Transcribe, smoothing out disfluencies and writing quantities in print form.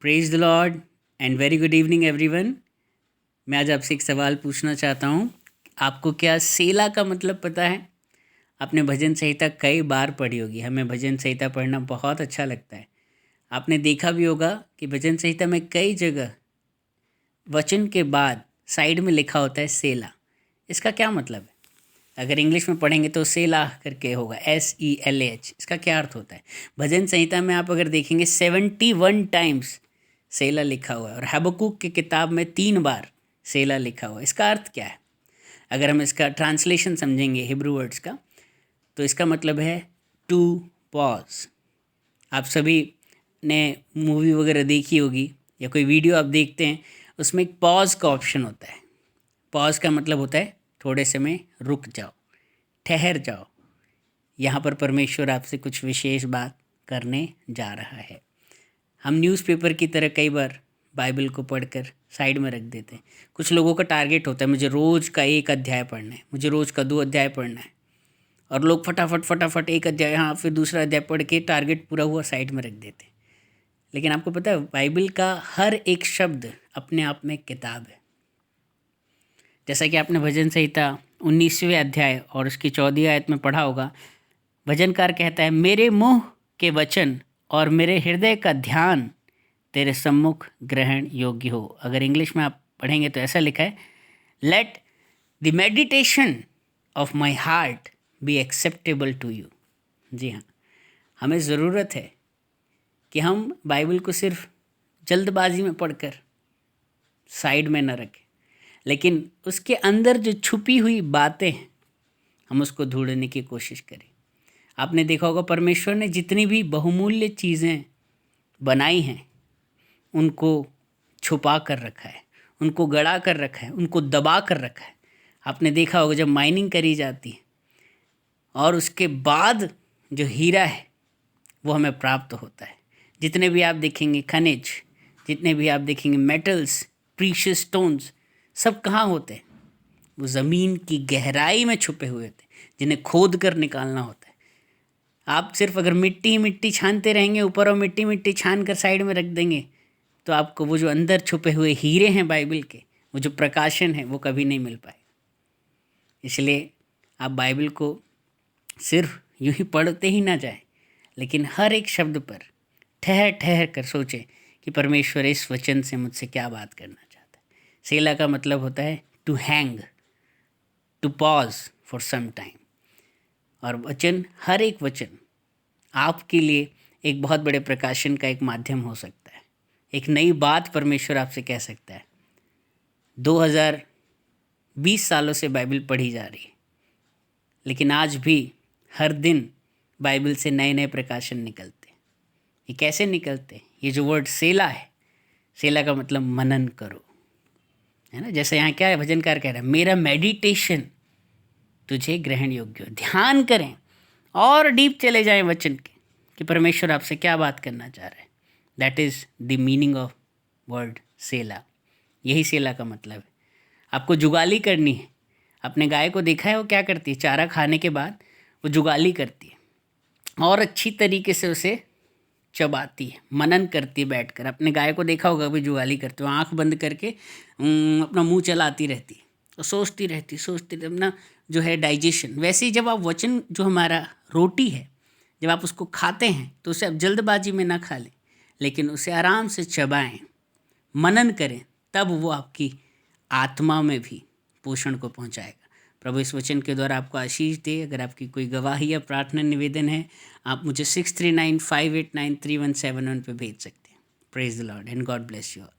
Praise the Lord and very good evening everyone. मैं आज आपसे एक सवाल पूछना चाहता हूँ। आपको क्या सेला का मतलब पता है? आपने भजन संहिता कई बार पढ़ी होगी। हमें भजन संहिता पढ़ना बहुत अच्छा लगता है। आपने देखा भी होगा कि भजन संहिता में कई जगह वचन के बाद साइड में लिखा होता है सेला। इसका क्या मतलब है? अगर इंग्लिश में पढ़ेंगे तो सेला करके होगा, SELAH। इसका क्या अर्थ होता है? भजन संहिता में आप अगर देखेंगे 71 टाइम्स सेला लिखा हुआ है और हबक्कूक की किताब में 3 बार सेला लिखा हुआ है। इसका अर्थ क्या है? अगर हम इसका ट्रांसलेशन समझेंगे हिब्रू वर्ड्स का, तो इसका मतलब है टू पॉज। आप सभी ने मूवी वगैरह देखी होगी या कोई वीडियो आप देखते हैं, उसमें एक पॉज का ऑप्शन होता है। पॉज का मतलब होता है थोड़े समय रुक जाओ, ठहर जाओ। यहाँ पर परमेश्वर आपसे कुछ विशेष बात करने जा रहा है। हम न्यूज़पेपर की तरह कई बार बाइबल को पढ़कर साइड में रख देते हैं। कुछ लोगों का टारगेट होता है, मुझे रोज़ का 1 अध्याय पढ़ना है, मुझे रोज़ का 2 अध्याय पढ़ना है, और लोग फटाफट 1 अध्याय, हाँ, फिर दूसरा अध्याय पढ़ के टारगेट पूरा हुआ साइड में रख देते हैं। लेकिन आपको पता है बाइबल का हर एक शब्द अपने आप में किताब है। जैसा कि आपने भजन संहिता 19वें अध्याय और उसकी 14वीं आयत में पढ़ा होगा। भजनकार कहता है, मेरे मुँह के वचन और मेरे हृदय का ध्यान तेरे सम्मुख ग्रहण योग्य हो। अगर इंग्लिश में आप पढ़ेंगे तो ऐसा लिखा है, let the meditation of my heart be acceptable to you. जी हाँ, हमें ज़रूरत है कि हम बाइबल को सिर्फ जल्दबाजी में पढ़कर साइड में न रखें, लेकिन उसके अंदर जो छुपी हुई बातें हैं हम उसको ढूंढने की कोशिश करें। आपने देखा होगा परमेश्वर ने जितनी भी बहुमूल्य चीज़ें बनाई हैं उनको छुपा कर रखा है, उनको गड़ा कर रखा है, उनको दबा कर रखा है। आपने देखा होगा जब माइनिंग करी जाती है और उसके बाद जो हीरा है वो हमें प्राप्त होता है। जितने भी आप देखेंगे खनिज, जितने भी आप देखेंगे मेटल्स, प्रीशियस स्टोन्स, सब कहाँ होते हैं? वो ज़मीन की गहराई में छुपे हुए थे, जिन्हें खोद कर निकालना होता है। आप सिर्फ अगर मिट्टी ही मिट्टी छानते रहेंगे ऊपर और मिट्टी छान कर साइड में रख देंगे तो आपको वो जो अंदर छुपे हुए हीरे हैं बाइबल के, वो जो प्रकाशन है, वो कभी नहीं मिल पाए। इसलिए आप बाइबल को सिर्फ यूं ही पढ़ते ही ना जाए, लेकिन हर एक शब्द पर ठहर कर सोचें कि परमेश्वर इस वचन से मुझसे क्या बात करना चाहता है। सेला का मतलब होता है to hang, to pause for some time. और वचन, हर एक वचन आपके लिए एक बहुत बड़े प्रकाशन का एक माध्यम हो सकता है। एक नई बात परमेश्वर आपसे कह सकता है। 2020 सालों से बाइबल पढ़ी जा रही है, लेकिन आज भी हर दिन बाइबल से नए नए प्रकाशन निकलते हैं। ये कैसे निकलते हैं? ये जो वर्ड सेला है, सेला का मतलब मनन करो, है ना। जैसे यहाँ क्या है, भजनकार कह रहा है, मेरा मेडिटेशन तुझे ग्रहण योग्य हो। ध्यान करें और डीप चले जाएं वचन के कि परमेश्वर आपसे क्या बात करना चाह रहा है। That is the meaning of word Selah. यही सेला का मतलब है। आपको जुगाली करनी है। अपने गाय को देखा है वो क्या करती है? चारा खाने के बाद वो जुगाली करती है और अच्छी तरीके से उसे चबाती है, मनन करती है बैठकर। अपने गाय को देखा होगा भी जुगाली करते हो, आँख बंद करके अपना मुंह चलाती रहती है और सोचती रहती अपना जो है डाइजेशन। वैसे ही जब आप वचन, जो हमारा रोटी है, जब आप उसको खाते हैं तो उसे आप जल्दबाजी में ना खा लें, लेकिन उसे आराम से चबाएं, मनन करें, तब वो आपकी आत्मा में भी पोषण को पहुंचाएगा। प्रभु इस वचन के द्वारा आपको आशीष दे। अगर आपकी कोई गवाही या प्रार्थना निवेदन है, आप मुझे 6395893171 पे भेज सकते हैं। Praise the Lord and God bless you all.